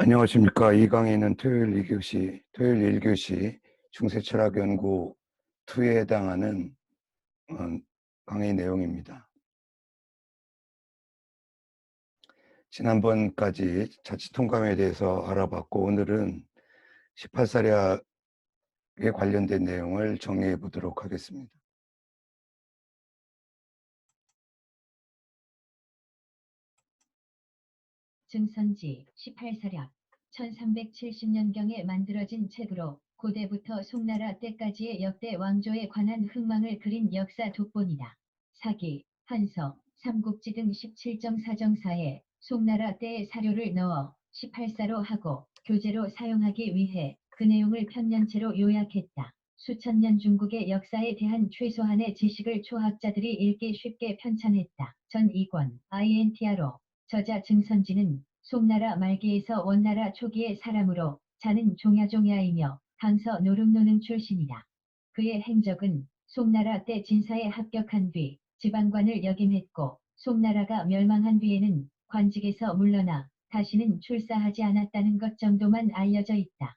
안녕하십니까. 이 강의는 토요일 1교시 중세철학연구 2에 해당하는 강의 내용입니다. 지난번까지 자치통감에 대해서 알아봤고, 오늘은 18사략에 관련된 내용을 정리해 보도록 하겠습니다. 증선지 18사략 1370년경에 만들어진 책으로 고대부터 송나라 때까지의 역대 왕조에 관한 흥망을 그린 역사 독본이다. 사기, 한서, 삼국지 등 17.4정사에 송나라 때의 사료를 넣어 18사로 하고 교재로 사용하기 위해 그 내용을 편년체로 요약했다. 수천 년 중국의 역사에 대한 최소한의 지식을 초학자들이 읽기 쉽게 편찬했다. 전 2권 INTR로 저자 증선지는 송나라 말기에서 원나라 초기의 사람으로 자는 종야종야이며 강서 노릉노능 출신이다. 그의 행적은 송나라 때 진사에 합격한 뒤 지방관을 역임했고 송나라가 멸망한 뒤에는 관직에서 물러나 다시는 출사하지 않았다는 것 정도만 알려져 있다.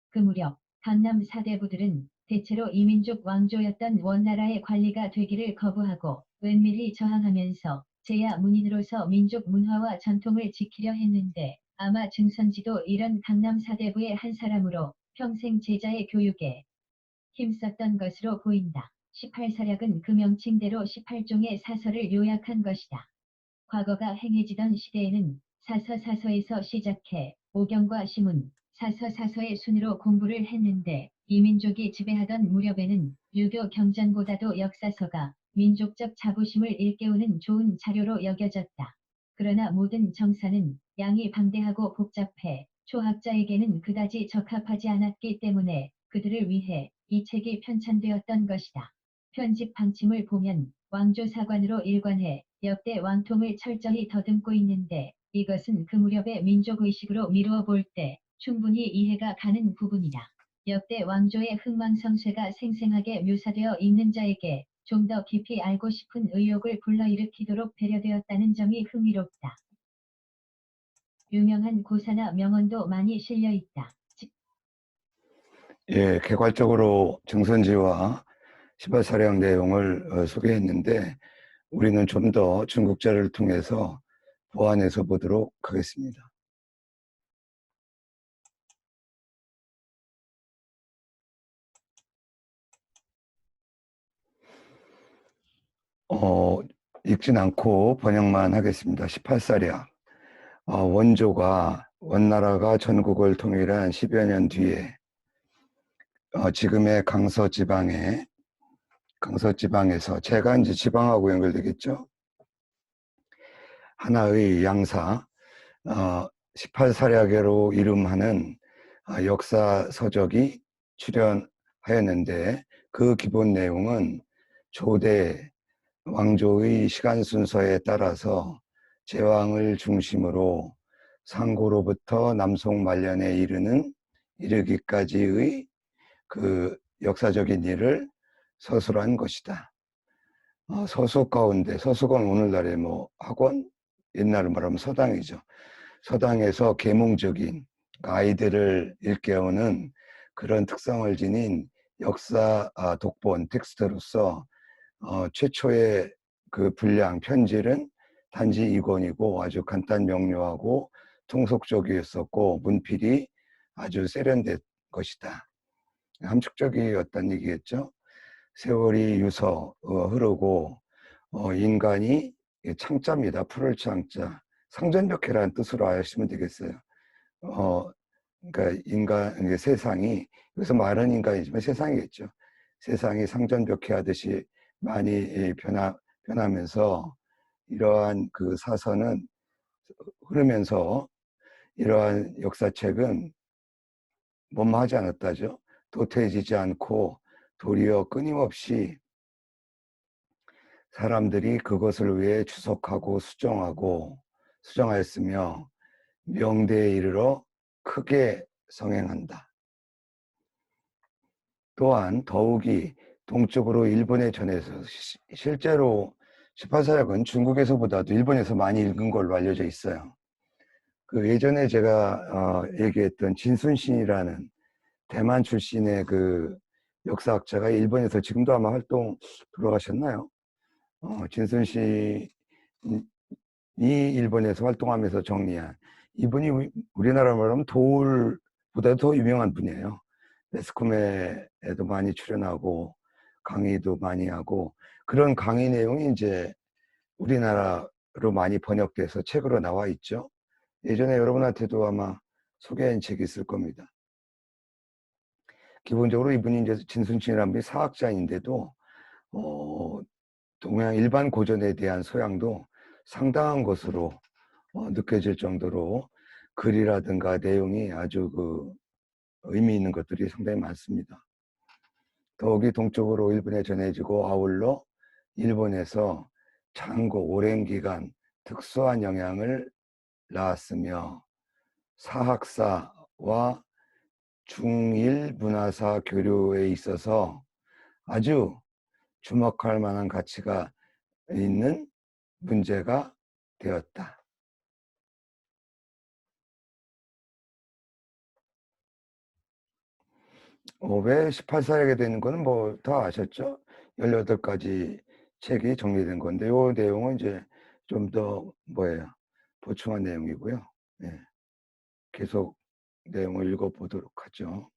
그 무렵 강남 사대부들은 대체로 이민족 왕조였던 원나라의 관리가 되기를 거부하고 은밀히 저항하면서 제야 문인으로서 민족 문화와 전통을 지키려 했는데 아마 증선지도 이런 강남 사대부의 한 사람으로 평생 제자의 교육에 힘썼던 것으로 보인다. 18사략은 그 명칭대로 18종의 사서를 요약한 것이다. 과거가 행해지던 시대에는 사서사서에서 시작해 오경과 시문, 사서사서의 순으로 공부를 했는데 이민족이 지배하던 무렵에는 유교 경전보다도 역사서가 민족적 자부심을 일깨우는 좋은 자료로 여겨졌다. 그러나 모든 정사는 양이 방대하고 복잡해 초학자에게는 그다지 적합하지 않았기 때문에 그들을 위해 이 책이 편찬되었던 것이다. 편집 방침을 보면 왕조사관으로 일관해 역대 왕통을 철저히 더듬고 있는데 이것은 그 무렵의 민족의식으로 미루어 볼 때 충분히 이해가 가는 부분이다. 역대 왕조의 흥망성쇠가 생생하게 묘사되어 있는 자에게 좀 더 깊이 알고 싶은 의욕을 불러일으키도록 배려되었다는 점이 흥미롭다. 유명한 고사나 명언도 많이 실려 있다. 예, 개괄적으로 증선지와 18사략 내용을 소개했는데, 우리는 좀 더 중국자를 통해서 보완해서 보도록 하겠습니다. 읽진 않고 번역만 하겠습니다. 18사략. 원나라가 전국을 통일한 10여 년 뒤에 지금의 강서지방에서, 제가 이제 지방하고 연결되겠죠. 하나의 양사, 18사략으로 이름하는 역사 서적이 출연하였는데, 그 기본 내용은 조대 왕조의 시간 순서에 따라서 제왕을 중심으로 상고로부터 남송 말년에 이르기까지의 그 역사적인 일을 서술한 것이다. 서수 가운데, 서수건 오늘날의 뭐 학원, 옛날로 말하면 서당이죠. 서당에서 계몽적인 아이들을 일깨우는 그런 특성을 지닌 역사 독본 텍스트로서 최초의 그 분량 편질은 단지 2권이고 아주 간단 명료하고 통속적이었었고 문필이 아주 세련된 것이다. 함축적이었다는 얘기겠죠. 세월이 흐르고 인간이 창자입니다. 푸를 창자. 상전벽해라는 뜻으로 아시면 되겠어요. 그러니까 세상이, 여기서 말은 인간이지만 세상이겠죠. 세상이 상전벽해하듯이 많이 변하면서 이러한 그 사선은 흐르면서 이러한 역사책은 뭐뭐하지 않았다죠. 도태해지지 않고 도리어 끊임없이 사람들이 그것을 위해 추석하고 수정하였으며 명대에 이르러 크게 성행한다. 또한 더욱이 동쪽으로 일본에 전해서, 실제로 18사략은 중국에서보다도 일본에서 많이 읽은 걸로 알려져 있어요. 그 예전에 제가 얘기했던 진순신이라는 대만 출신의 그 역사학자가 일본에서 지금도 아마 활동 돌아가셨나요? 진순신이 일본에서 활동하면서 정리한 이분이 우리나라 말하면 도울보다 더 유명한 분이에요. 매스컴에도 많이 출연하고 강의도 많이 하고 그런 강의 내용이 이제 우리나라로 많이 번역돼서 책으로 나와 있죠. 예전에 여러분한테도 아마 소개한 책이 있을 겁니다. 기본적으로 이분이 이제 진순신이라는 분이 사학자인데도 동양 일반 고전에 대한 소양도 상당한 것으로 느껴질 정도로 글이라든가 내용이 아주 그 의미 있는 것들이 상당히 많습니다. 더욱이 동쪽으로 일본에 전해지고 아울러 일본에서 장고 오랜 기간 특수한 영향을 낳았으며 사학사와 중일 문화사 교류에 있어서 아주 주목할 만한 가치가 있는 문제가 되었다. 왜 18사하게 되는 거는 뭐 다 아셨죠? 18가지 책이 정리된 건데 이 내용은 이제 좀 더 뭐예요? 보충한 내용이고요. 예, 계속 내용을 읽어보도록 하죠.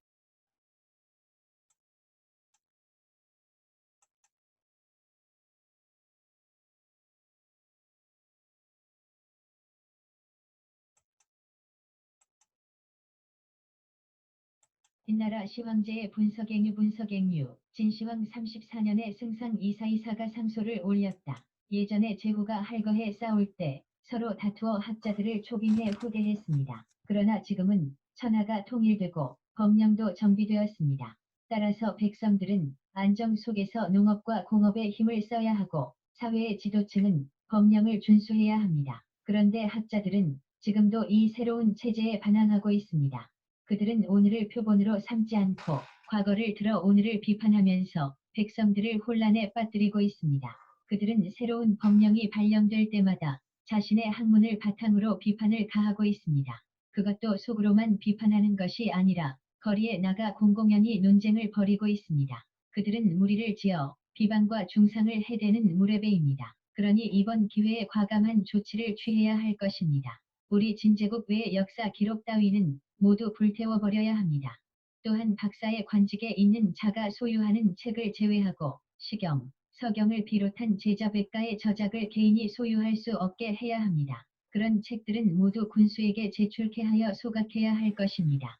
진나라 시황제의 분석행유 진시황 34년에 승상 이사이사가 상소를 올렸다. 예전에 제후가 할거해 싸울 때 서로 다투어 학자들을 초빙해 후대했습니다. 그러나 지금은 천하가 통일되고 법령도 정비되었습니다. 따라서 백성들은 안정 속에서 농업과 공업에 힘을 써야 하고 사회의 지도층은 법령을 준수해야 합니다. 그런데 학자들은 지금도 이 새로운 체제에 반항하고 있습니다. 그들은 오늘을 표본으로 삼지 않고 과거를 들어 오늘을 비판하면서 백성들을 혼란에 빠뜨리고 있습니다. 그들은 새로운 법령이 발령될 때마다 자신의 학문을 바탕으로 비판을 가하고 있습니다. 그것도 속으로만 비판하는 것이 아니라 거리에 나가 공공연히 논쟁을 벌이고 있습니다. 그들은 무리를 지어 비방과 중상을 해대는 무례배입니다. 그러니 이번 기회에 과감한 조치를 취해야 할 것입니다. 우리 진제국 외의 역사 기록 따위는 모두 불태워버려야 합니다. 또한 박사의 관직에 있는 자가 소유하는 책을 제외하고 시경, 서경을 비롯한 제자백가의 저작을 개인이 소유할 수 없게 해야 합니다. 그런 책들은 모두 군수에게 제출케 하여 소각해야 할 것입니다.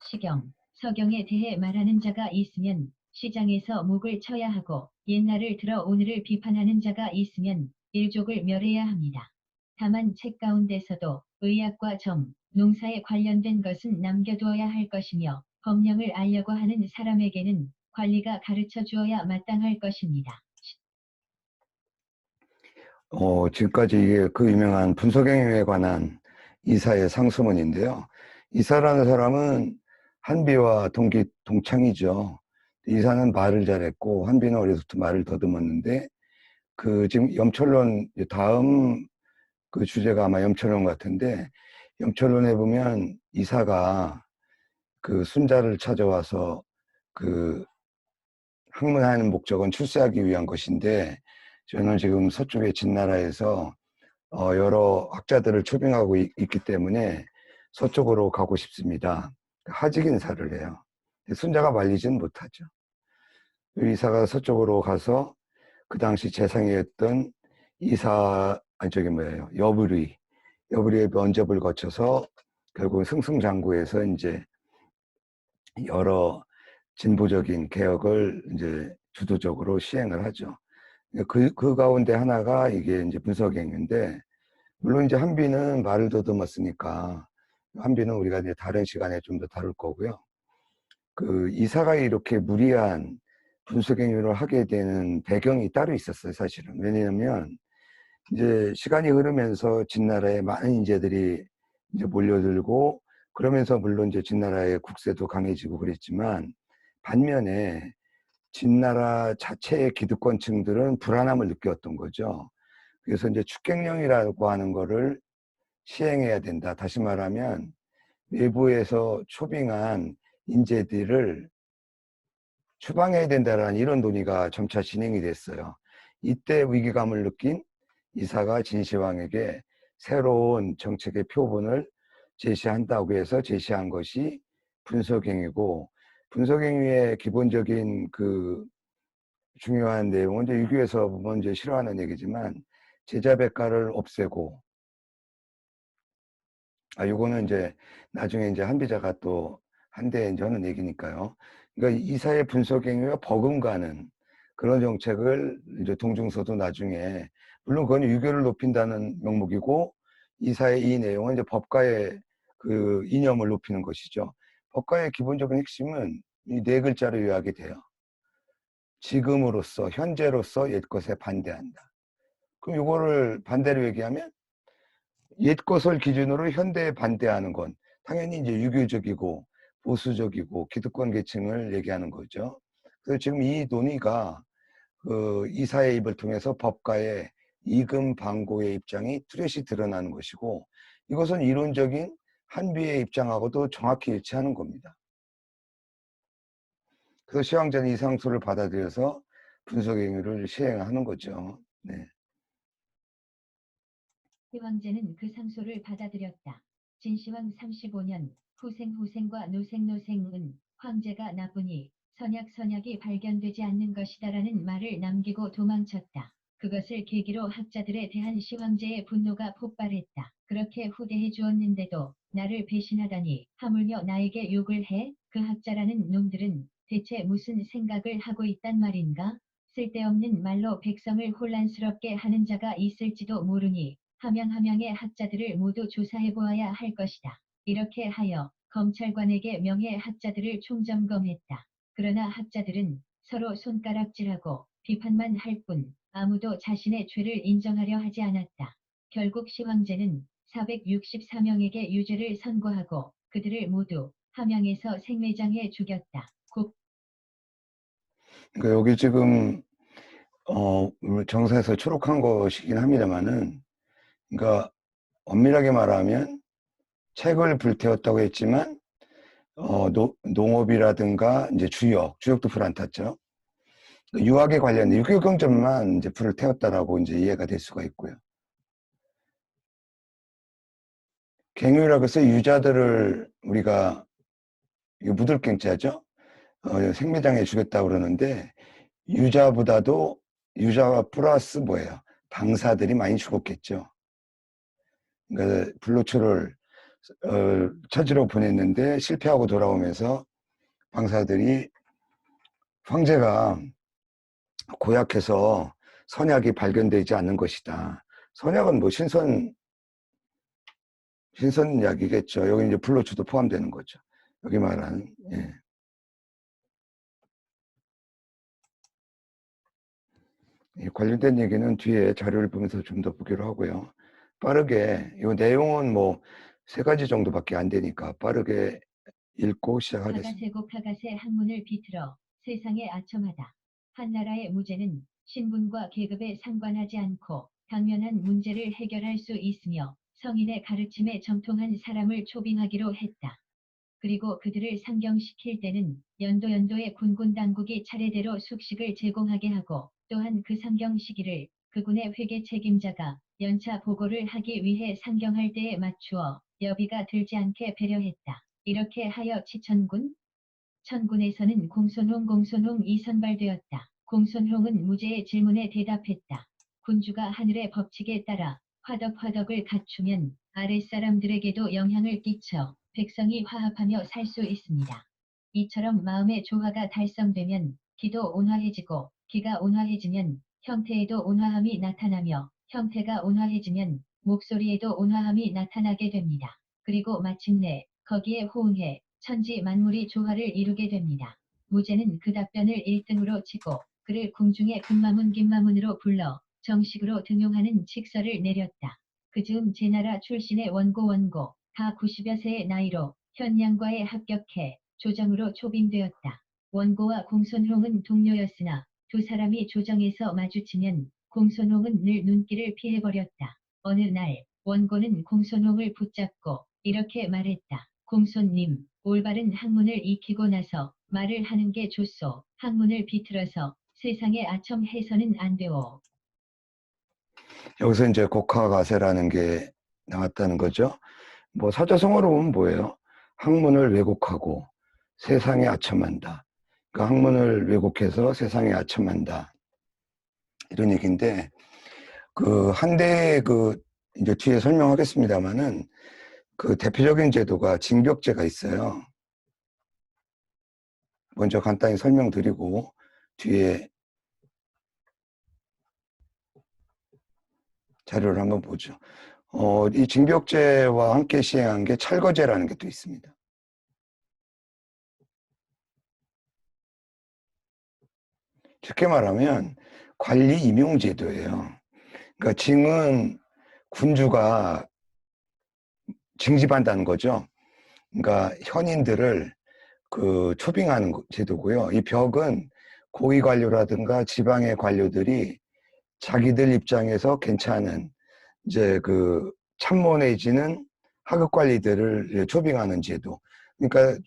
시경, 서경에 대해 말하는 자가 있으면 시장에서 목을 쳐야 하고 옛날을 들어 오늘을 비판하는 자가 있으면 일족을 멸해야 합니다. 다만 책 가운데서도 의학과 점, 농사에 관련된 것은 남겨두어야 할 것이며 법령을 알려고 하는 사람에게는 관리가 가르쳐 주어야 마땅할 것입니다. 지금까지 이게 그 유명한 분석행위에 관한 이사의 상소문인데요. 이사라는 사람은 한비와 동창이죠. 이사는 말을 잘했고 한비는 어려서부터 말을 더듬었는데 그 지금 염철론 다음 그 주제가 아마 염철론 같은데 염철론에 보면 이사가 그 순자를 찾아와서 그 학문하는 목적은 출세하기 위한 것인데 저는 지금 서쪽의 진나라에서 여러 학자들을 초빙하고 있기 때문에 서쪽으로 가고 싶습니다. 하직 인사를 해요. 순자가 말리지는 못하죠. 이사가 서쪽으로 가서 그 당시 재상이었던 아니 저기 뭐예요, 여부리의 면접을 거쳐서 결국 승승장구해서 이제 여러 진보적인 개혁을 이제 주도적으로 시행을 하죠. 그 가운데 하나가 이게 이제 분석행위인데, 물론 이제 한비는 말을 더듬었으니까, 한비는 우리가 이제 다른 시간에 좀 더 다룰 거고요. 그 이사가 이렇게 무리한 분석행위를 하게 되는 배경이 따로 있었어요, 사실은. 왜냐하면, 이제 시간이 흐르면서 진나라에 많은 인재들이 이제 몰려들고, 그러면서 물론 이제 진나라의 국세도 강해지고 그랬지만, 반면에 진나라 자체의 기득권층들은 불안함을 느꼈던 거죠. 그래서 이제 축객령이라고 하는 거를 시행해야 된다. 다시 말하면 외부에서 초빙한 인재들을 추방해야 된다라는 이런 논의가 점차 진행이 됐어요. 이때 위기감을 느낀 이사가 진시황에게 새로운 정책의 표본을 제시한다고 해서 제시한 것이 분석행위고, 분석행위의 기본적인 그 중요한 내용은 이제 유교에서 보면 이제 싫어하는 얘기지만 제자백가를 없애고, 요거는 이제 나중에 이제 한비자가 또 한데 이제 하는 얘기니까요. 그러니까 이사의 분석행위와 버금가는 그런 정책을 이제 동중서도 나중에, 물론 그건 유교를 높인다는 명목이고, 이사의 이 내용은 이제 법가의 그 이념을 높이는 것이죠. 법가의 기본적인 핵심은 이 네 글자로 요약이 돼요. 지금으로서, 현재로서 옛것에 반대한다. 그럼 이거를 반대로 얘기하면 옛것을 기준으로 현대에 반대하는 건 당연히 이제 유교적이고 보수적이고 기득권 계층을 얘기하는 거죠. 그래서 지금 이 논의가 그 이사의 입을 통해서 법가의 이금 방고의 입장이 뚜렷이 드러나는 것이고, 이것은 이론적인 한비의 입장하고도 정확히 일치하는 겁니다. 그래서 시황제는 이 상소를 받아들여서 분석행위를 시행하는 거죠. 네. 시황제는 그 상소를 받아들였다. 진시황 35년 후생과 노생은 황제가 나쁘니 선약이 발견되지 않는 것이다라는 말을 남기고 도망쳤다. 그것을 계기로 학자들에 대한 시황제의 분노가 폭발했다. 그렇게 후대해 주었는데도 나를 배신하다니, 하물며 나에게 욕을 해? 그 학자라는 놈들은 대체 무슨 생각을 하고 있단 말인가? 쓸데없는 말로 백성을 혼란스럽게 하는 자가 있을지도 모르니 함양의 학자들을 모두 조사해보아야 할 것이다. 이렇게 하여 검찰관에게 명예 학자들을 총점검했다. 그러나 학자들은 서로 손가락질하고 비판만 할 뿐 아무도 자신의 죄를 인정하려 하지 않았다. 결국 시황제는 464명에게 유죄를 선고하고 그들을 모두 함양에서 생매장해 죽였다. 그러니까 여기 지금 정사에서 초록한 것이긴 합니다만은, 그러니까 엄밀하게 말하면 책을 불태웠다고 했지만 농업이라든가 이제 주역도 불 안 탔죠. 유학에 관련된 유교경전만 이제 불을 태웠다라고 이제 이해가 될 수가 있고요. 갱유라고 해서 유자들을 우리가 무들갱자죠. 생매장해 주겠다고 그러는데, 유자와 플러스 뭐예요? 방사들이 많이 죽었겠죠. 그러니까 불로초를 찾으러 보냈는데 실패하고 돌아오면서 방사들이 황제가 고약해서 선약이 발견되지 않는 것이다. 선약은 뭐 신선약이겠죠. 여기 이제 불로초도 포함되는 거죠. 여기 말하는, 예. 관련된 얘기는 뒤에 자료를 보면서 좀 더 보기로 하고요. 빠르게, 이 내용은 뭐 3가지 정도밖에 안 되니까 빠르게 읽고 시작하겠습니다. 가가세 학문을 비틀어 세상에 아첨하다. 한나라의 무제는 신분과 계급에 상관하지 않고 당면한 문제를 해결할 수 있으며 성인의 가르침에 정통한 사람을 초빙하기로 했다. 그리고 그들을 상경시킬 때는 연도의 군군 당국이 차례대로 숙식을 제공하게 하고, 또한 그 상경 시기를 그군의 회계 책임자가 연차 보고를 하기 위해 상경할 때에 맞추어 여비가 들지 않게 배려했다. 이렇게 하여 천군에서는 공손홍이 선발되었다. 공손홍은 무제의 질문에 대답했다. 군주가 하늘의 법칙에 따라 화덕을 갖추면 아랫사람들에게도 영향을 끼쳐 백성이 화합하며 살 수 있습니다. 이처럼 마음의 조화가 달성되면 기도 온화해지고, 기가 온화해지면 형태에도 온화함이 나타나며, 형태가 온화해지면 목소리에도 온화함이 나타나게 됩니다. 그리고 마침내 거기에 호응해 천지 만물이 조화를 이루게 됩니다. 무제는 그 답변을 1등으로 치고 그를 궁중의 김마문으로 불러 정식으로 등용하는 칙서를 내렸다. 그 즈음 제나라 출신의 원고 다 90여 세의 나이로 현량과에 합격해 조정으로 초빙되었다. 원고와 공손홍은 동료였으나 두 사람이 조정에서 마주치면 공손홍은 늘 눈길을 피해버렸다. 어느 날 원고는 공손홍을 붙잡고 이렇게 말했다. 공손님, 올바른 학문을 익히고 나서 말을 하는 게 좋소. 학문을 비틀어서 세상에 아첨해서는 안 되오. 여기서 이제 곡화가세라는 게 나왔다는 거죠. 뭐 사자성어로 보면 뭐예요? 학문을 왜곡하고 세상에 아첨한다. 그 학문을 왜곡해서 세상에 아첨한다. 이런 얘기인데, 그 한대 이제 뒤에 설명하겠습니다만은 그 대표적인 제도가 징벽제가 있어요. 먼저 간단히 설명드리고 뒤에 자료를 한번 보죠. 이 징벽제와 함께 시행한 게 찰거제라는 게 또 있습니다. 쉽게 말하면 관리 임용제도예요. 그러니까 징은 군주가 징집한다는 거죠. 그러니까 현인들을 초빙하는 제도고요. 이 벽은 고위 관료라든가 지방의 관료들이 자기들 입장에서 괜찮은 이제 참모 내지는 하급 관리들을 초빙하는 제도. 그러니까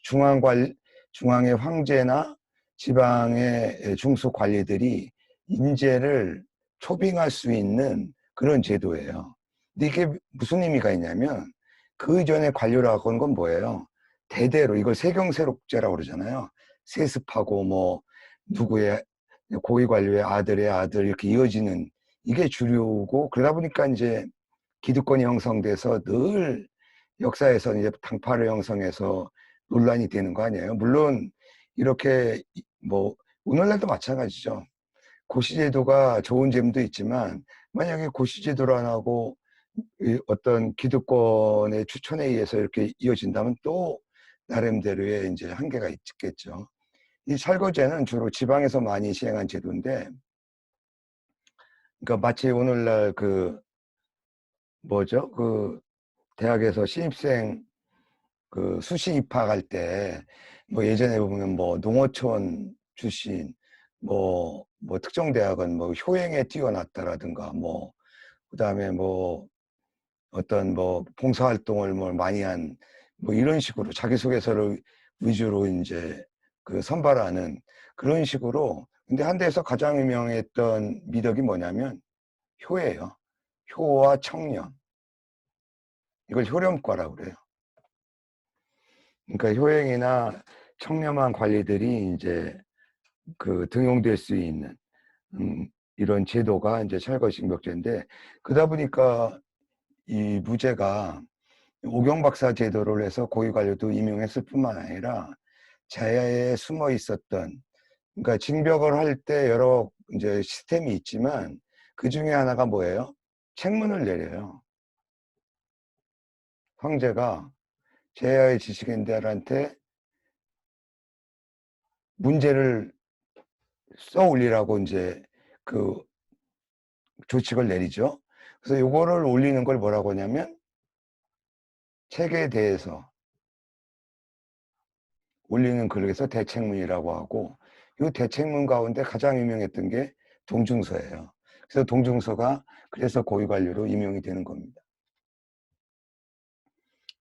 중앙의 황제나 지방의 중수 관리들이 인재를 초빙할 수 있는 그런 제도예요. 근데 이게 무슨 의미가 있냐면 그 이전의 관료라고 하는 건 뭐예요? 대대로 이걸 세경세록제라고 그러잖아요. 세습하고 뭐 누구의 고위 관료의 아들의 아들 이렇게 이어지는 이게 주류고 그러다 보니까 이제 기득권이 형성돼서 늘 역사에서 이제 당파를 형성해서 논란이 되는 거 아니에요. 물론 이렇게 뭐 오늘날도 마찬가지죠. 고시제도가 좋은 점도 있지만 만약에 고시제도를 안 하고 어떤 기득권의 추천에 의해서 이렇게 이어진다면 또 나름대로의 이제 한계가 있겠죠. 이 찰거제는 주로 지방에서 많이 시행한 제도인데, 그러니까 마치 오늘날 뭐죠? 대학에서 신입생 수시 입학할 때, 뭐 예전에 보면 뭐 농어촌 출신, 뭐 특정 대학은 뭐 효행에 뛰어났다라든가, 그 다음에 뭐 어떤 뭐 봉사활동을 뭐 많이 한, 뭐 이런 식으로 자기소개서를 위주로 이제 선발하는 그런 식으로. 근데 한대에서 가장 유명했던 미덕이 뭐냐면 효예요. 효와 청렴. 이걸 효렴과라고 그래요. 그러니까 효행이나 청렴한 관리들이 이제 등용될 수 있는 이런 제도가 이제 찰거징벽제인데, 그러다 보니까 이 무제가 오경박사 제도를 해서 고위 관료도 임용했을 뿐만 아니라 자야에 숨어 있었던, 그러니까 징벽을 할 때 여러 이제 시스템이 있지만 그 중에 하나가 뭐예요? 책문을 내려요. 황제가 제야의 지식인들한테 문제를 써 올리라고 이제 그 조칙을 내리죠. 그래서 요거를 올리는 걸 뭐라고 하냐면 책에 대해서 올리는 글에서 대책문이라고 하고, 이 대책문 가운데 가장 유명했던 게 동중서예요. 그래서 동중서가 그래서 고위관료로 임용이 되는 겁니다.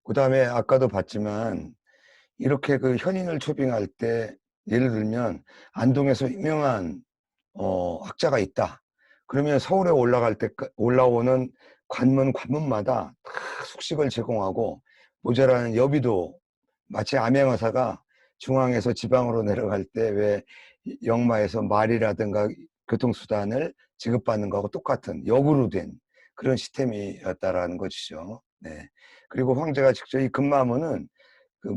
그 다음에 아까도 봤지만 이렇게 현인을 초빙할 때 예를 들면 안동에서 유명한 학자가 있다. 그러면 서울에 올라갈 때 올라오는 관문마다 다 숙식을 제공하고 모자라는 여비도, 마치 암행어사가 중앙에서 지방으로 내려갈 때 왜 역마에서 말이라든가 교통수단을 지급받는 거하고 똑같은 역으로 된 그런 시스템이었다라는 것이죠. 네. 그리고 황제가 직접 이 금마문은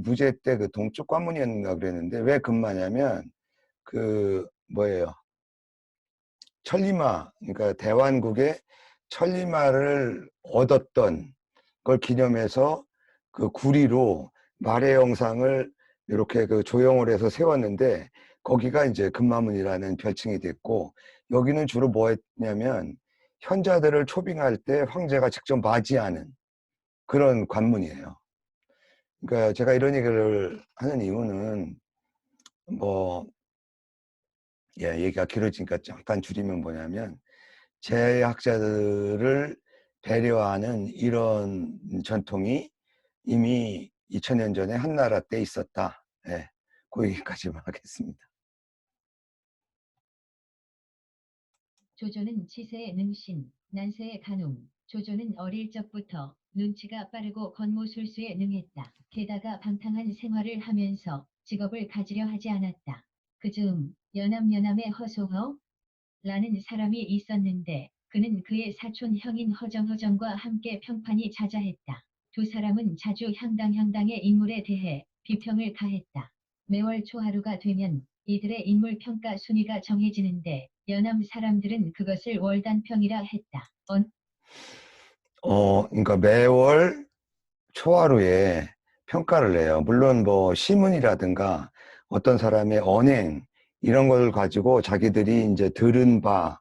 무제 때 동쪽 관문이었는가 그랬는데 왜 금마냐면 뭐예요? 천리마, 그러니까 대환국의 천리마를 얻었던 걸 기념해서 구리로 말의 영상을 이렇게 조형을 해서 세웠는데 거기가 이제 금마문이라는 별칭이 됐고, 여기는 주로 뭐 했냐면 현자들을 초빙할 때 황제가 직접 맞이하는 그런 관문이에요. 그러니까 제가 이런 얘기를 하는 이유는 뭐 얘기가 길어지니까 잠깐 줄이면 뭐냐면 제학자들을 배려하는 이런 전통이 이미 2000년 전에 한나라 때 있었다. 예, 그 얘기까지만 하겠습니다. 조조는 치세의 능신, 난세의 간웅. 조조는 어릴 적부터 눈치가 빠르고 권모술수에 능했다. 게다가 방탕한 생활을 하면서 직업을 가지려 하지 않았다. 그즈음 연암연암의 허소허 라는 사람이 있었는데 그는 그의 사촌 형인 허정허정과 함께 평판이 자자했다. 두 사람은 자주 향당향당의 인물에 대해 비평을 가했다. 매월 초하루가 되면 이들의 인물 평가 순위가 정해지는데 연암 사람들은 그것을 월단평이라 했다. 그러니까 매월 초하루에 평가를 해요. 물론 뭐 시문이라든가 어떤 사람의 언행 이런 걸 가지고 자기들이 이제 들은 바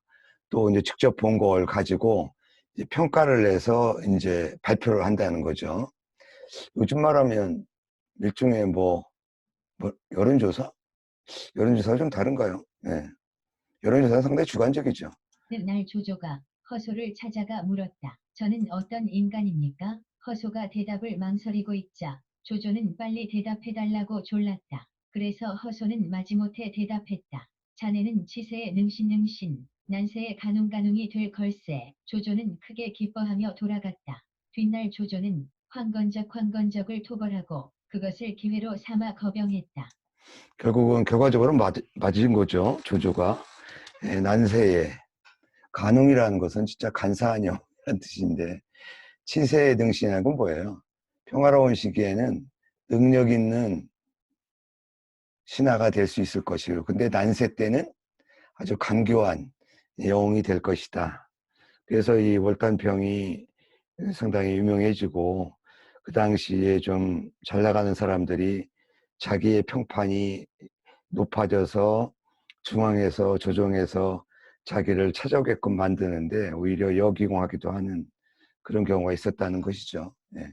또 이제 직접 본 걸 가지고 이제 평가를 해서 이제 발표를 한다는 거죠. 요즘 말하면 일종의 뭐 여론조사? 여론조사가 좀 다른가요? 네. 여론조사는 상당히 주관적이죠. 날 조조가 허소를 찾아가 물었다. 저는 어떤 인간입니까? 허소가 대답을 망설이고 있자 조조는 빨리 대답해달라고 졸랐다. 그래서 허소는 마지못해 대답했다. 자네는 치세의 능신능신, 난세의 간웅간웅이 될 걸세. 조조는 크게 기뻐하며 돌아갔다. 뒷날 조조는 황건적을 토벌하고 그것을 기회로 삼아 거병했다. 결국은 결과적으로 맞은 거죠. 조조가. 예, 난세에 간웅이라는 것은 진짜 간사한 영이라는 뜻인데 치세에 능신이라는 건 뭐예요? 평화로운 시기에는 능력 있는 신하가 될 수 있을 것이고 근데 난세 때는 아주 간교한 영웅이 될 것이다. 그래서 이 월단평이 상당히 유명해지고 그 당시에 좀 잘 나가는 사람들이 자기의 평판이 높아져서 중앙에서 조정해서 자기를 찾아오게끔 만드는데 오히려 역이공하기도 하는 그런 경우가 있었다는 것이죠. 네.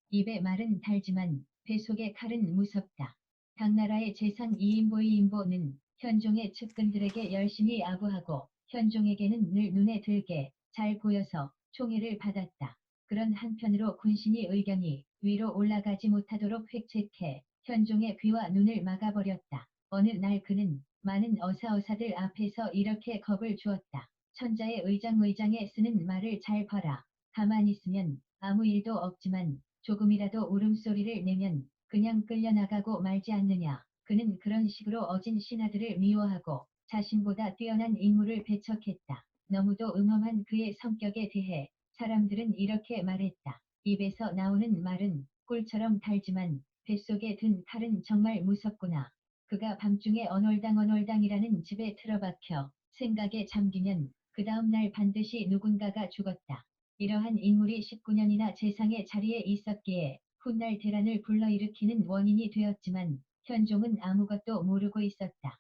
입의 말은 달지만 뱃속의 칼은 무섭다. 당나라의 재상 이인보는 현종의 측근들에게 열심히 아부하고 현종에게는 늘 눈에 들게 잘 보여서 총애를 받았다. 그런 한편으로 군신이 의견이 위로 올라가지 못하도록 획책해 현종의 귀와 눈을 막아버렸다. 어느 날 그는 많은 어사어사들 앞에서 이렇게 겁을 주었다. 천자의 의장에 쓰는 말을 잘 봐라. 가만히 있으면 아무 일도 없지만 조금이라도 울음소리를 내면 그냥 끌려나가고 말지 않느냐. 그는 그런 식으로 어진 신하들을 미워하고 자신보다 뛰어난 인물을 배척했다. 너무도 음험한 그의 성격에 대해 사람들은 이렇게 말했다. 입에서 나오는 말은 꿀처럼 달지만 뱃속에 든 칼은 정말 무섭구나. 그가 밤중에 언월당이라는 집에 틀어박혀 생각에 잠기면 그 다음날 반드시 누군가가 죽었다. 이러한 인물이 19년이나 재상의 자리에 있었기에 훗날 대란을 불러일으키는 원인이 되었지만 현종은 아무것도 모르고 있었다.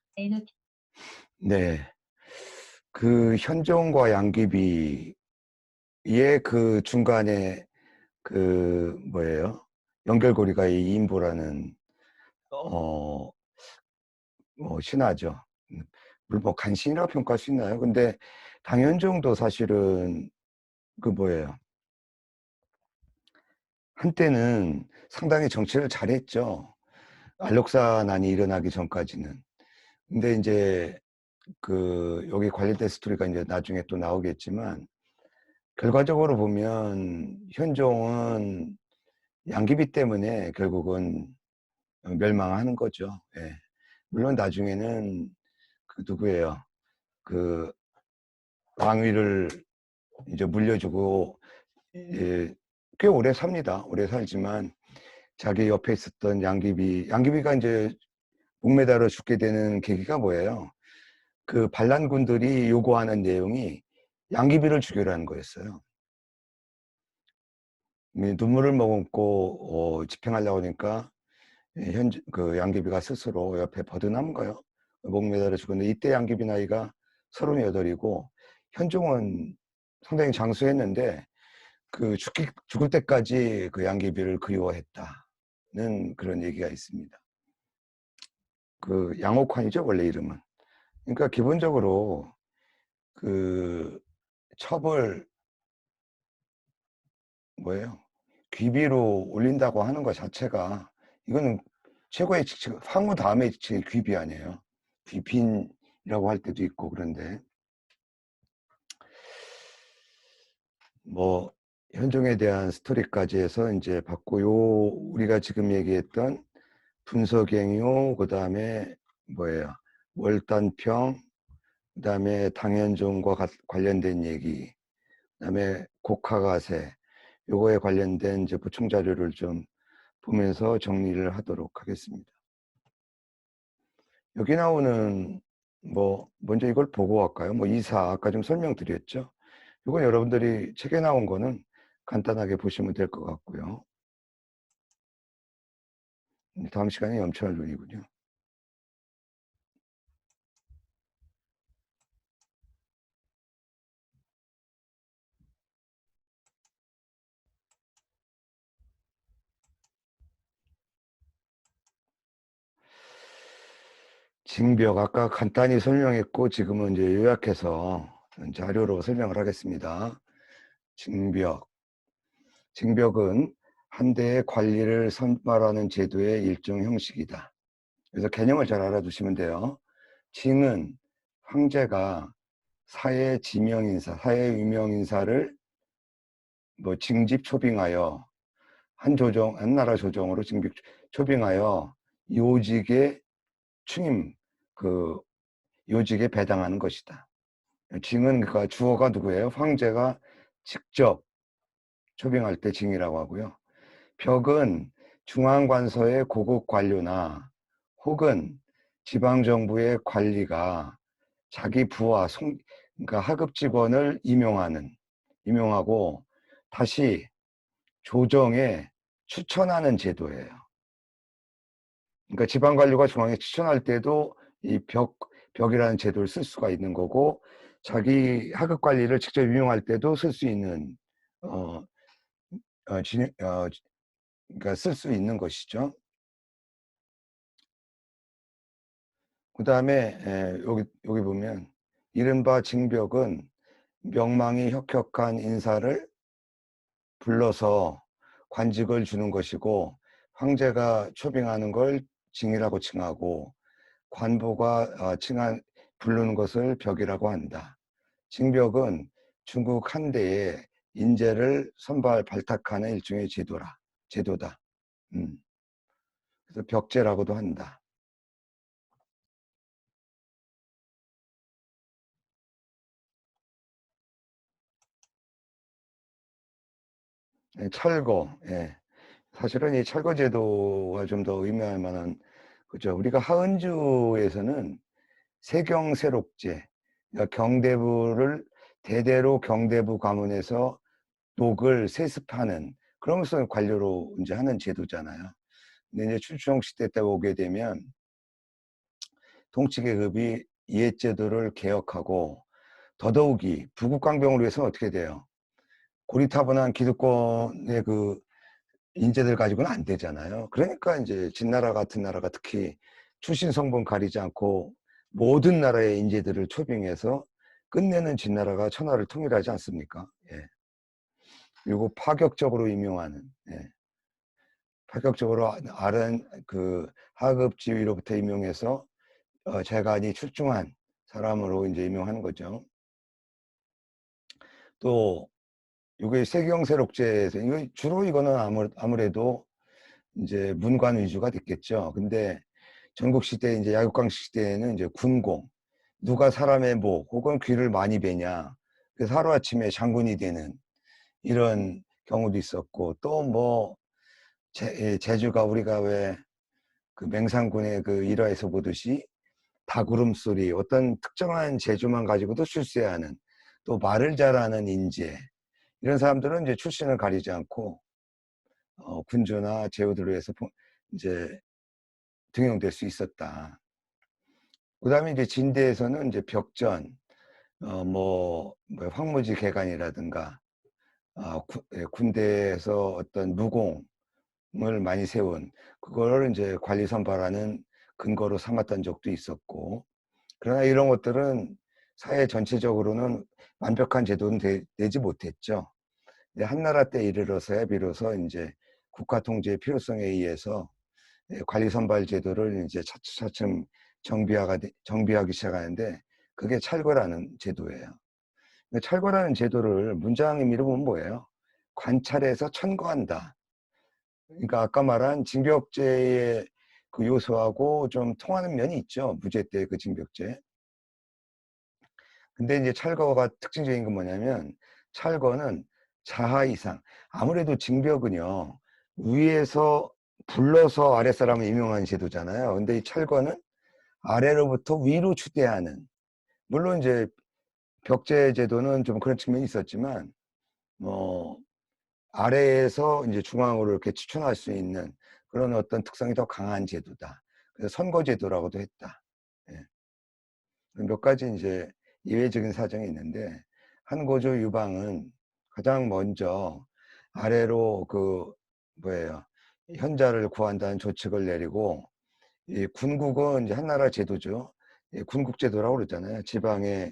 네. 그 현종과 양귀비의 그 중간에 그 뭐예요? 연결고리가 이 인보라는 어, 신하죠. 물론 뭐 간신이라고 평가할 수 있나요? 근데 당현종도 사실은 그 뭐예요? 한때는 상당히 정치를 잘했죠. 알록사난이 일어나기 전까지는. 근데 이제 그 여기 관련된 스토리가 이제 나중에 또 나오겠지만 결과적으로 보면 현종은 양귀비 때문에 결국은 멸망하는 거죠. 예. 물론 나중에는 그 누구예요? 그 왕위를 이제 물려주고 예, 꽤 오래 삽니다. 오래 살지만 자기 옆에 있었던 양귀비가 이제 목매달아 죽게 되는 계기가 뭐예요? 그 반란군들이 요구하는 내용이 양귀비를 죽여라는 거였어요. 눈물을 머금고 집행하려고 하니까 그 양귀비가 스스로 옆에 버드나은 거예요. 목매달아 죽었는데 이때 양귀비 나이가 38이고 현종은 상당히 장수했는데 그 죽을 때까지 그 양귀비를 그리워했다는 그런 얘기가 있습니다. 그 양옥환이죠, 원래 이름은. 그러니까 기본적으로 그 첩을 뭐예요? 귀비로 올린다고 하는 것 자체가 이거는 최고의 황후 다음에 제 귀비 아니에요. 귀빈이라고 할 때도 있고. 그런데 뭐 현종에 대한 스토리까지 해서 이제 받고, 요 우리가 지금 얘기했던 분서갱요, 그 다음에 뭐예요? 월단평, 그 다음에 당현종과 관련된 얘기, 그 다음에 곡화가세, 요거에 관련된 이제 보충 자료를 좀 보면서 정리를 하도록 하겠습니다. 여기 나오는 뭐 먼저 이걸 보고 갈까요? 뭐 이사 아까 좀 설명드렸죠. 이건 여러분들이 책에 나온 거는 간단하게 보시면 될 것 같고요. 다음 시간에 염천론이군요. 징벽 아까 간단히 설명했고, 지금은 이제 요약해서 자료로 설명을 하겠습니다. 징벽. 징벽은 한 대의 관리를 선발하는 제도의 일종 형식이다. 그래서 개념을 잘 알아두시면 돼요. 징은 황제가 사회 지명인사, 사회 유명인사를 뭐 징집 초빙하여 한 나라 조정으로 징집 초빙하여 요직에 충임, 그 요직에 배당하는 것이다. 징은 그러니까 주어가 누구예요? 황제가 직접 초빙할 때 징이라고 하고요. 벽은 중앙관서의 고급 관료나 혹은 지방정부의 관리가 자기 부하, 그러니까 하급 직원을 임용하고 다시 조정에 추천하는 제도예요. 그러니까 지방관료가 중앙에 추천할 때도 이 벽이라는 제도를 쓸 수가 있는 거고, 자기 하급 관리를 직접 임용할 때도 쓸 수 있는, 어, 그러니까 쓸 수 있는 것이죠. 그 다음에 여기 보면 이른바 징벽은 명망이 혁혁한 인사를 불러서 관직을 주는 것이고, 황제가 초빙하는 걸 징이라고 칭하고, 관보가 부르는 것을 벽이라고 한다. 징벽은 중국 한대의 인재를 발탁하는 일종의 제도다. 그래서 벽제라고도 한다. 철거. 예. 사실은 이 철거제도와 좀 더 의미할 만한, 그죠. 우리가 하은주에서는 세경세록제, 그러니까 경대부를 대대로 경대부 가문에서 녹을 세습하는, 그러면서 관료로 이제 하는 제도잖아요. 근데 이제 춘추종 시대 때 오게 되면 통치계급이 이해제도를 개혁하고, 더더욱이 부국강병을 위해서 어떻게 돼요? 고리타분한 기득권의 그 인재들 가지고는 안 되잖아요. 그러니까 이제 진나라 같은 나라가 특히 출신 성분 가리지 않고 모든 나라의 인재들을 초빙해서 끝내는 진나라가 천하를 통일하지 않습니까? 예. 그리고 파격적으로 임용하는, 예. 파격적으로 아른 그 하급 지위로부터 임용해서 재간이 출중한 사람으로 이제 임용하는 거죠. 또 이게 세경세록제에서 이거 주로 이거는 아무래도 이제 문관 위주가 됐겠죠. 근데 전국시대 이제 야육강식 시대에는 이제 군공, 누가 사람의 목 혹은 귀를 많이 베냐, 그래서 하루아침에 장군이 되는 이런 경우도 있었고, 또 뭐 제주가 우리가 왜 그 맹상군의 그 일화에서 보듯이 닭울음소리, 어떤 특정한 재주만 가지고도 출세하는, 또 말을 잘하는 인재, 이런 사람들은 이제 출신을 가리지 않고 군주나 제후들을 위해서 이제 등용될 수 있었다. 그 다음에 이제 진대에서는 이제 벽전, 뭐 황무지 개간이라든가, 군대에서 어떤 무공을 많이 세운, 그걸 이제 관리 선발하는 근거로 삼았던 적도 있었고, 그러나 이런 것들은 사회 전체적으로는 완벽한 제도는 되지 못했죠. 이제 한나라 때 이르러서야 비로소 이제 국가 통제의 필요성에 의해서 관리 선발 제도를 이제 차츰차츰 정비하기 시작하는데 그게 찰거라는 제도예요. 찰거라는 제도를 문장 의미로 보면 뭐예요? 관찰해서 천거한다. 그러니까 아까 말한 징벽제의 그 요소하고 좀 통하는 면이 있죠. 무죄 때 그 징벽제. 근데 이제 찰거가 특징적인 건 뭐냐면 찰거는 자하 이상. 아무래도 징벽은요. 위에서 불러서 아랫사람을 임용하는 제도잖아요. 근데 이 찰거는 아래로부터 위로 추대하는. 물론 이제 벽제 제도는 좀 그런 측면이 있었지만 뭐 아래에서 이제 중앙으로 이렇게 추천할 수 있는 그런 어떤 특성이 더 강한 제도다. 그래서 선거제도라고도 했다. 예. 몇 가지 이제 예외적인 사정이 있는데 한고조 유방은 가장 먼저 아래로 그 뭐예요 현자를 구한다는 조칙을 내리고 이 군국은 이제 한나라 제도죠. 군국제도라고 그러잖아요. 지방에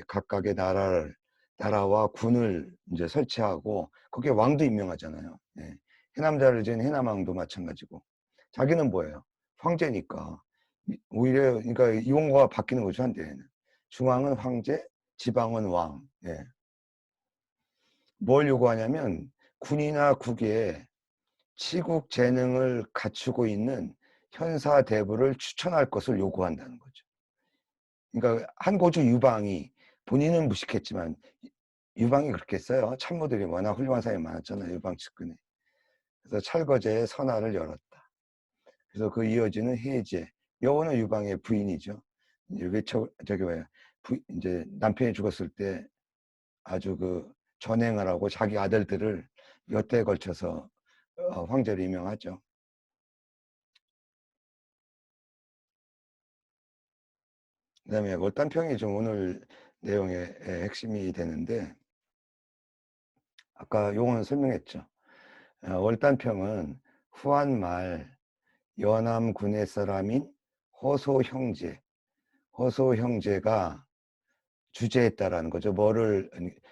각각의 나라와 군을 이제 설치하고 거기에 왕도 임명하잖아요. 예. 해남자를 지은 해남왕도 마찬가지고. 자기는 뭐예요? 황제니까. 오히려 그러니까 이원과가 바뀌는 거죠 한때에는. 중앙은 황제, 지방은 왕. 예. 뭘 요구하냐면 군이나 국에 치국 재능을 갖추고 있는 현사 대부를 추천할 것을 요구한다는 거죠. 그러니까 한고조 유방이 본인은 무식했지만 유방이 그렇게 했어요. 참모들이 워낙 훌륭한 사람이 많았잖아요. 유방 측근에. 그래서 찰거제의 선화를 열었다. 그래서 그 이어지는 해제. 여호는 유방의 부인이죠. 이제 저기 뭐야. 이제 남편이 죽었을 때 아주 그 전행을 하고 자기 아들들을 몇 대에 걸쳐서 황제로 임명하죠. 그다음에 월단평이 좀 오늘 내용의 핵심이 되는데 아까 용어는 설명했죠. 월단평은 후한 말 연암 군의 사람인 허소 형제가 주재했다라는 거죠. 뭐를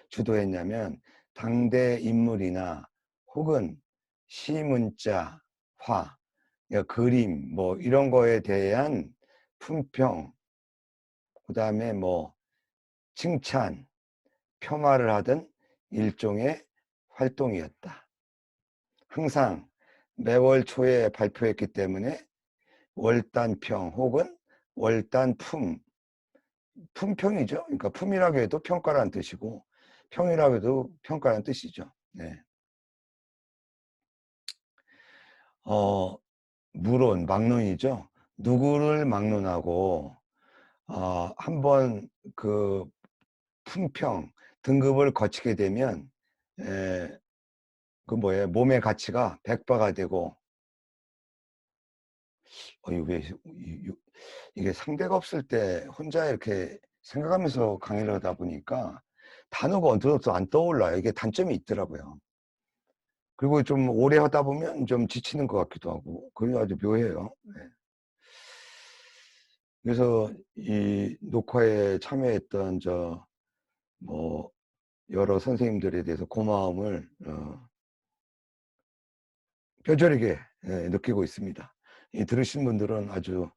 주도했냐면 당대 인물이나 혹은 시문자, 화, 그러니까 그림 뭐 이런 거에 대한 품평, 그다음에 뭐 칭찬, 폄하를 하던 일종의 활동이었다. 항상 매월 초에 발표했기 때문에 월단평 혹은 월단품, 품평이죠. 그러니까 품이라고 해도 평가라는 뜻이고 평이라고 해도 평가라는 뜻이죠. 네. 무론, 막론이죠. 누구를 막론하고 한번 그 품평, 등급을 거치게 되면 그 뭐예요? 몸의 가치가 100배가 되고 이게 상대가 없을 때 혼자 이렇게 생각하면서 강의를 하다 보니까 단어가 언뜻 안 떠올라요. 이게 단점이 있더라고요. 그리고 좀 오래 하다 보면 좀 지치는 것 같기도 하고 그게 아주 묘해요. 네. 그래서 이 녹화에 참여했던 뭐 여러 선생님들에 대해서 고마움을 뼈저리게 느끼고 있습니다. 이 들으신 분들은 아주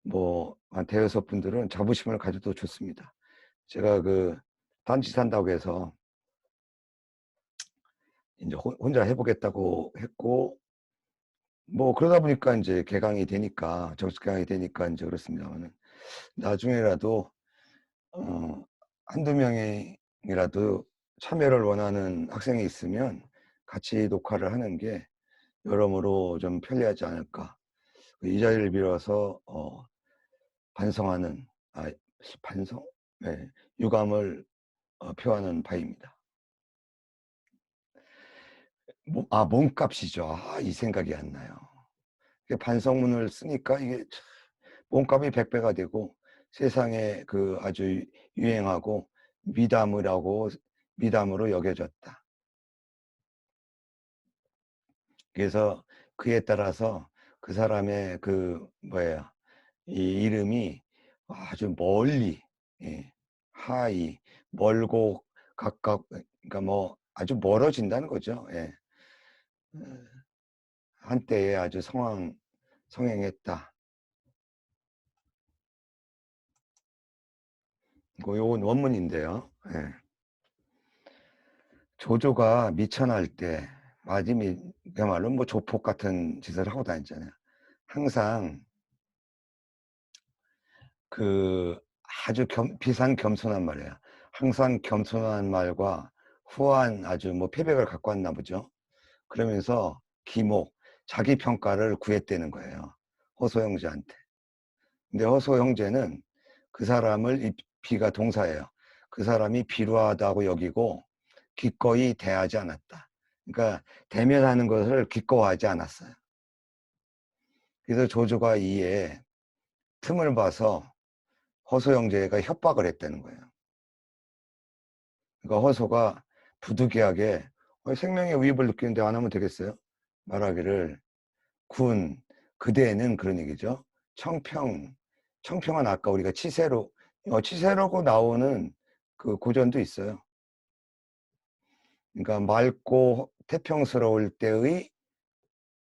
뭐 한 대여섯 분들은 자부심을 가져도 좋습니다. 제가 그 단지 산다고 해서 이제 혼자 해보겠다고 했고 뭐 그러다 보니까 이제 개강이 되니까 정식 개강이 되니까 이제 그렇습니다만은 나중에라도 한두 명이라도 참여를 원하는 학생이 있으면 같이 녹화를 하는 게 여러모로 좀 편리하지 않을까. 이 자리를 빌어서 반성하는 반성? 네, 유감을 표하는 바입니다. 몸값이죠. 이 생각이 안 나요. 반성문을 쓰니까 이게 몸값이 100배가 되고 세상에 그 아주 유행하고 미담으로 여겨졌다. 그래서 그에 따라서 그 사람의 그 뭐야 이 이름이 아주 멀리 하이 멀고 가깝 그러니까 뭐 아주 멀어진다는 거죠. 예. 한때에 아주 성행했다. 요건 원문인데요. 예. 조조가 미천할 때 맞으면 그야말로 뭐 조폭 같은 짓을 하고 다녔잖아요. 항상 그 아주 비상겸손한 말이에요. 항상 겸손한 말과 후한 아주 뭐 패백을 갖고 왔나 보죠. 그러면서 기목, 자기 평가를 구했다는 거예요. 허소 형제한테. 근데 허소 형제는 그 사람을, 이 비가 동사예요. 그 사람이 비루하다고 여기고 기꺼이 대하지 않았다. 그러니까 대면하는 것을 기꺼워하지 않았어요. 그래서 조조가 이에 틈을 봐서 허소 형제가 협박을 했다는 거예요. 그러니까 허소가 부득이하게 생명의 위협을 느끼는데 안 하면 되겠어요? 말하기를 군, 그대는 그런 얘기죠. 청평은 아까 우리가 치세로고 나오는 그 고전도 있어요. 그러니까 맑고 태평스러울 때의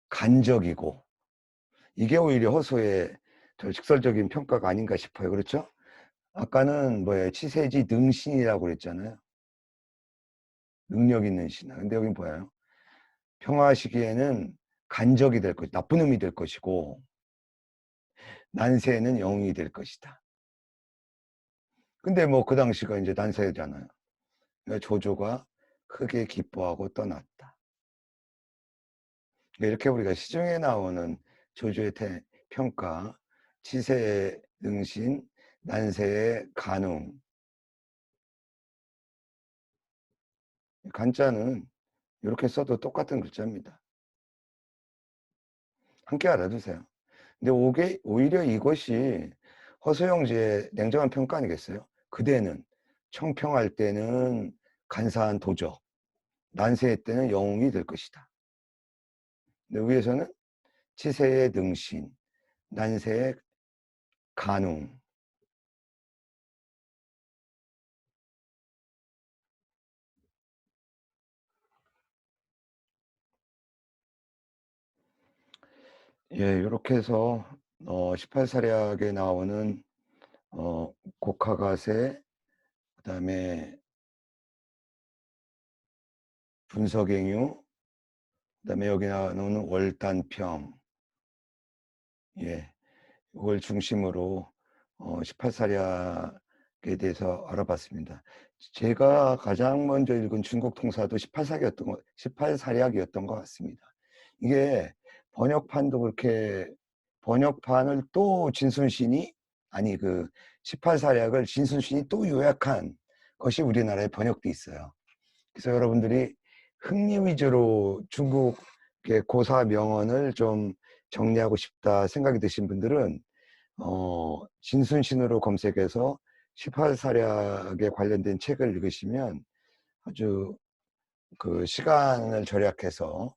간적이고, 이게 오히려 허소의 더 직설적인 평가가 아닌가 싶어요. 그렇죠? 아까는 뭐예요? 치세지 능신이라고 그랬잖아요. 능력 있는 신. 근데 여긴 뭐예요? 평화시기에는 간적이 될 것, 나쁜 놈이 될 것이고, 난세에는 영웅이 될 것이다. 근데 뭐 그 당시가 이제 난세잖아요. 그러니까 조조가 크게 기뻐하고 떠났다. 이렇게 우리가 시중에 나오는 조조의 평가, 치세의 능신, 난세의 간웅. 간자는 이렇게 써도 똑같은 글자입니다. 함께 알아두세요. 근데 오히려 이것이 허소영지의 냉정한 평가 아니겠어요? 그대는 청평할 때는 간사한 도적, 난세의 때는 영웅이 될 것이다. 근데 위에서는 치세의 능신, 난세의 간웅. 예, 이렇게 해서 18사략에 나오는 곡화가세, 그다음에 분석행유, 그다음에 여기 나오는 월단평, 예, 이걸 중심으로 18사략에 대해서 알아봤습니다. 제가 가장 먼저 읽은 중국 통사도 18사략이었던 것 같습니다. 이게 번역판도 그렇게, 번역판을 또 진순신이, 아니 그 18사략을 진순신이 또 요약한 것이 우리나라에 번역돼 있어요. 그래서 여러분들이 흥미 위주로 중국의 고사 명언을 좀 정리하고 싶다 생각이 드신 분들은 진순신으로 검색해서 18사략에 관련된 책을 읽으시면 아주 그 시간을 절약해서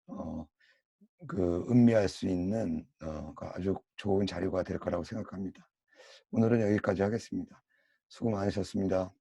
어, 그 음미할 수 있는 그 아주 좋은 자료가 될 거라고 생각합니다. 오늘은 여기까지 하겠습니다. 수고 많으셨습니다.